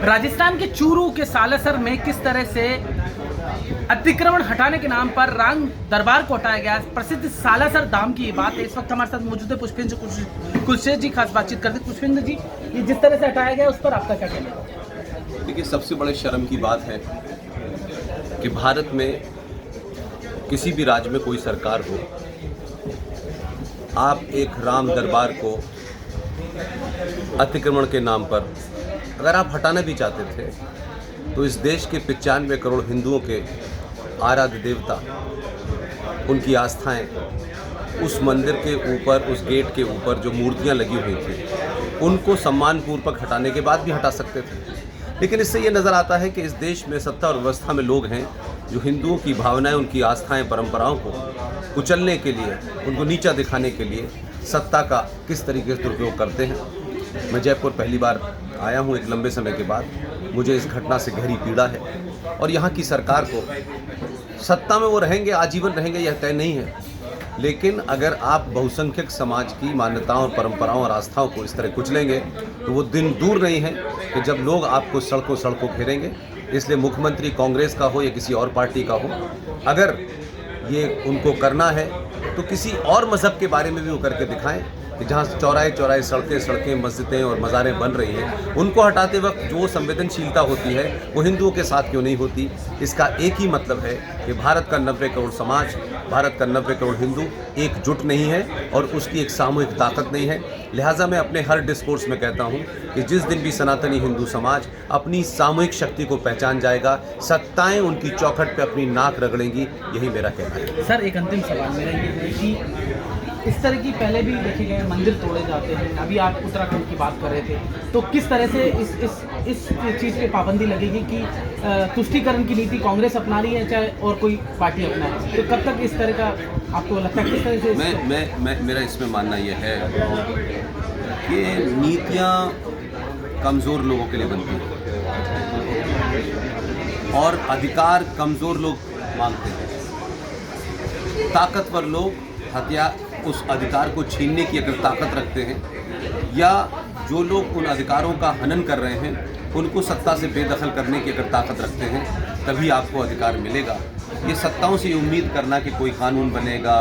राजस्थान के चूरू के सालासर में किस तरह से अतिक्रमण हटाने के नाम पर रांग दरबार को हटाया गया। प्रसिद्ध सालासर धाम की ये बात है। इस वक्त हमारे साथ मौजूद है पुष्पेंद्र कुलशेखर जी, खास बातचीत करते। पुष्पेंद्र जी, ये जिस तरह से हटाया गया उस पर आपका क्या कहना है? देखिए, सबसे बड़े शर्म की बात है कि भारत में किसी भी राज्य में कोई सरकार हो, आप एक राम दरबार को अतिक्रमण के नाम पर अगर आप हटाना भी चाहते थे तो इस देश के 95 करोड़ हिंदुओं के आराध्य देवता, उनकी आस्थाएं, उस मंदिर के ऊपर, उस गेट के ऊपर जो मूर्तियां लगी हुई थी, उनको सम्मानपूर्वक हटाने के बाद भी हटा सकते थे। लेकिन इससे ये नज़र आता है कि इस देश में सत्ता और व्यवस्था में लोग हैं जो हिंदुओं की भावनाएं, उनकी आस्थाएं, परंपराओं को कुचलने के लिए, उनको नीचा दिखाने के लिए सत्ता का किस तरीके से दुरुपयोग करते हैं। मैं जयपुर पहली बार आया हूँ एक लंबे समय के बाद। मुझे इस घटना से गहरी पीड़ा है और यहाँ की सरकार को, सत्ता में वो रहेंगे, आजीवन रहेंगे, यह तय नहीं है, लेकिन अगर आप बहुसंख्यक समाज की मान्यताओं, परंपराओं और आस्थाओं को इस तरह कुचलेंगे तो वो दिन दूर नहीं है कि जब लोग आपको सड़कों सड़कों घेरेंगे। इसलिए मुख्यमंत्री कांग्रेस का हो या किसी और पार्टी का हो, अगर ये उनको करना है तो किसी और मज़हब के बारे में भी वो करके दिखाएं कि जहाँ चौराहे चौराहे, सड़कें, मस्जिदें और मज़ारें बन रही हैं, उनको हटाते वक्त जो संवेदनशीलता होती है वो हिंदुओं के साथ क्यों नहीं होती। इसका एक ही मतलब है कि भारत का 90 करोड़ समाज, भारत का 90 करोड़ हिंदू एकजुट नहीं है और उसकी एक सामूहिक ताकत नहीं है। लिहाजा मैं अपने हर डिस्कोर्स में कहता हूँ कि जिस दिन भी सनातनी हिंदू समाज अपनी सामूहिक शक्ति को पहचान जाएगा, सत्ताएं उनकी चौखट पे अपनी नाक रगड़ेंगी, यही मेरा कहना है। सर, एक अंतिम सवाल मेरा ये है कि इस तरह की पहले भी देखे गए मंदिर तोड़े जाते हैं, अभी आप उत्तराखंड की बात कर रहे थे, तो किस तरह से इस चीज़ पे पाबंदी लगेगी कि तुष्टीकरण की नीति कांग्रेस अपना रही है चाहे और कोई पार्टी अपना है, तो कब तक इस तरह का आपको लगता है, किस तरह से? मेरा इसमें मानना यह है कि नीतियाँ कमज़ोर लोगों के लिए बनती हैं और अधिकार कमज़ोर लोग मांगते हैं। ताकतवर लोग उस अधिकार को छीनने की अगर ताकत रखते हैं, या जो लोग उन अधिकारों का हनन कर रहे हैं उनको सत्ता से बेदखल करने की अगर ताकत रखते हैं, तभी आपको अधिकार मिलेगा। ये सत्ताओं से उम्मीद करना कि कोई कानून बनेगा,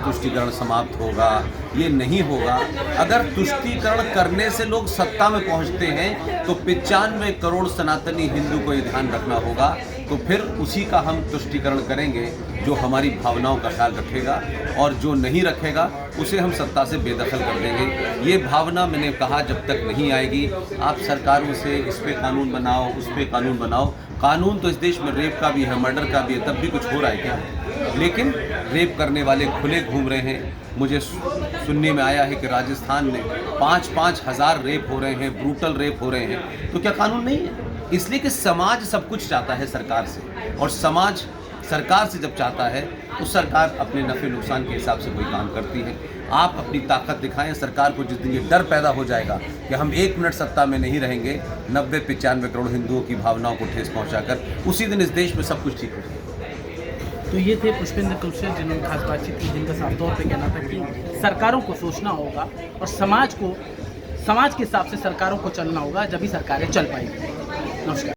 तुष्टीकरण समाप्त होगा, ये नहीं होगा। अगर तुष्टीकरण करने से लोग सत्ता में पहुंचते हैं तो 95 करोड़ सनातनी हिंदू को ये ध्यान रखना होगा, तो फिर उसी का हम तुष्टीकरण करेंगे जो हमारी भावनाओं का ख्याल रखेगा, और जो नहीं रखेगा उसे हम सत्ता से बेदखल कर देंगे। ये भावना, मैंने कहा, जब तक नहीं आएगी, आप सरकारों से इस पे कानून बनाओ, उस पे कानून बनाओ। कानून तो इस देश में रेप का भी है, मर्डर का भी है, तब भी कुछ हो रहा है क्या? लेकिन रेप करने वाले खुले घूम रहे हैं। मुझे सुनने में आया है कि राजस्थान में 5-5 हज़ार रेप हो रहे हैं, ब्रूटल रेप हो रहे हैं। तो क्या कानून नहीं है? इसलिए कि समाज सब कुछ चाहता है सरकार से, और समाज सरकार से जब चाहता है तो सरकार अपने नफ़े नुकसान के हिसाब से कोई काम करती है। आप अपनी ताकत दिखाएं। सरकार को जिस दिन ये डर पैदा हो जाएगा कि हम 1 मिनट सत्ता में नहीं रहेंगे 90-95 करोड़ हिंदुओं की भावनाओं को ठेस पहुंचाकर, उसी दिन इस देश में सब कुछ ठीक हो जाएगा। तो ये थे पुष्पेंद्र कुलशेखर, जिन्होंने खास बातचीत की, जिनका साफ तौर पे कहना था कि सरकारों को सोचना होगा और समाज के हिसाब से सरकारों को चलना होगा, जब भी सरकारें चल पाएंगी। नमस्कार।